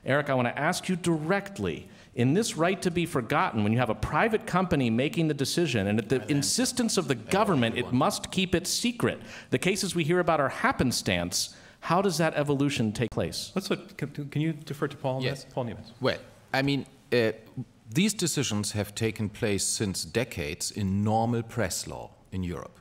Eric, I want to ask you directly, in this right to be forgotten, when you have a private company making the decision, and at the insistence of the government, it must keep it secret. The cases we hear about are happenstance. How does that evolution take place? Let's look. Can you defer to Paul? Yes. Paul Niemitz. Well, I mean, these decisions have taken place since decades in normal press law in Europe,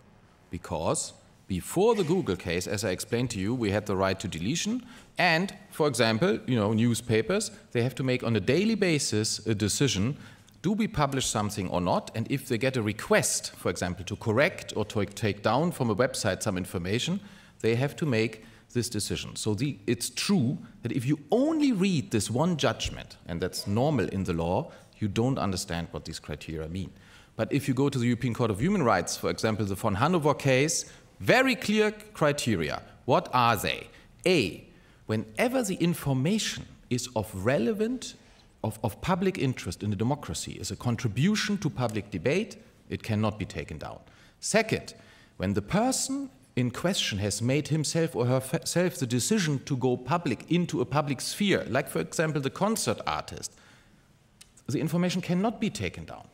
because before the Google case, as I explained to you, we had the right to deletion, and, for example, newspapers, they have to make on a daily basis a decision: do we publish something or not? And if they get a request, for example, to correct or to take down from a website some information, they have to make this decision. So it's true that if you only read this one judgment, and that's normal in the law, you don't understand what these criteria mean. But if you go to the European Court of Human Rights, for example, the von Hannover case, very clear criteria. What are they? A, whenever the information is of relevant, of public interest in a democracy, is a contribution to public debate, it cannot be taken down. Second, when the person in question has made himself or herself the decision to go public, into a public sphere, like, for example, the concert artist, the information cannot be taken down.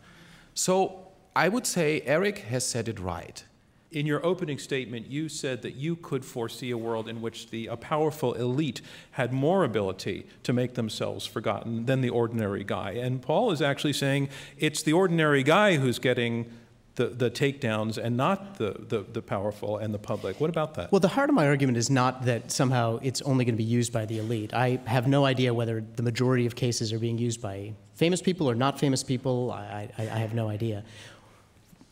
So I would say Eric has said it right. In your opening statement, you said that you could foresee a world in which a powerful elite had more ability to make themselves forgotten than the ordinary guy. And Paul is actually saying it's the ordinary guy who's getting the takedowns and not the powerful and the public. What about that? Well, the heart of my argument is not that somehow it's only going to be used by the elite. I have no idea whether the majority of cases are being used by famous people or not famous people. I have no idea.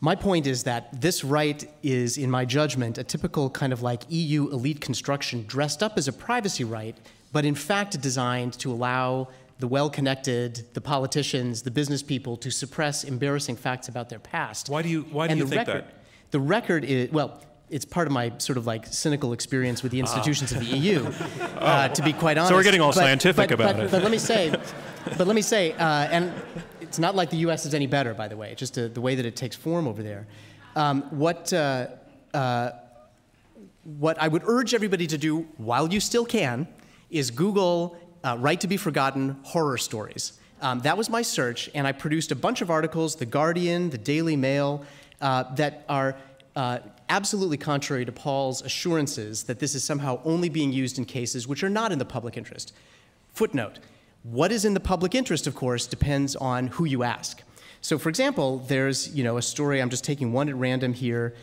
My point is that this right is, in my judgment, a typical kind of like EU elite construction dressed up as a privacy right, but in fact designed to allow the well-connected, the politicians, the business people to suppress embarrassing facts about their past. Why do you think that? The record is, well, it's part of my sort of like cynical experience with the institutions of the EU, to be quite honest. So we're getting all scientific about it. But let me say, and it's not like the U.S. is any better, by the way, just the way that it takes form over there. What I would urge everybody to do, while you still can, is Google right to be forgotten horror stories. That was my search, and I produced a bunch of articles, The Guardian, The Daily Mail, that are absolutely contrary to Paul's assurances that this is somehow only being used in cases which are not in the public interest. Footnote: what is in the public interest, of course, depends on who you ask. So, for example, there's a story, I'm just taking one at random here,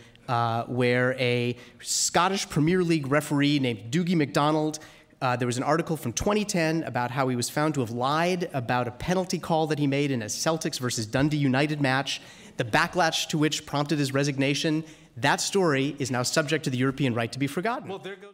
where a Scottish Premier League referee named Dougie MacDonald, there was an article from 2010 about how he was found to have lied about a penalty call that he made in a Celtics versus Dundee United match, the backlash to which prompted his resignation. That story is now subject to the European right to be forgotten. Well, there goes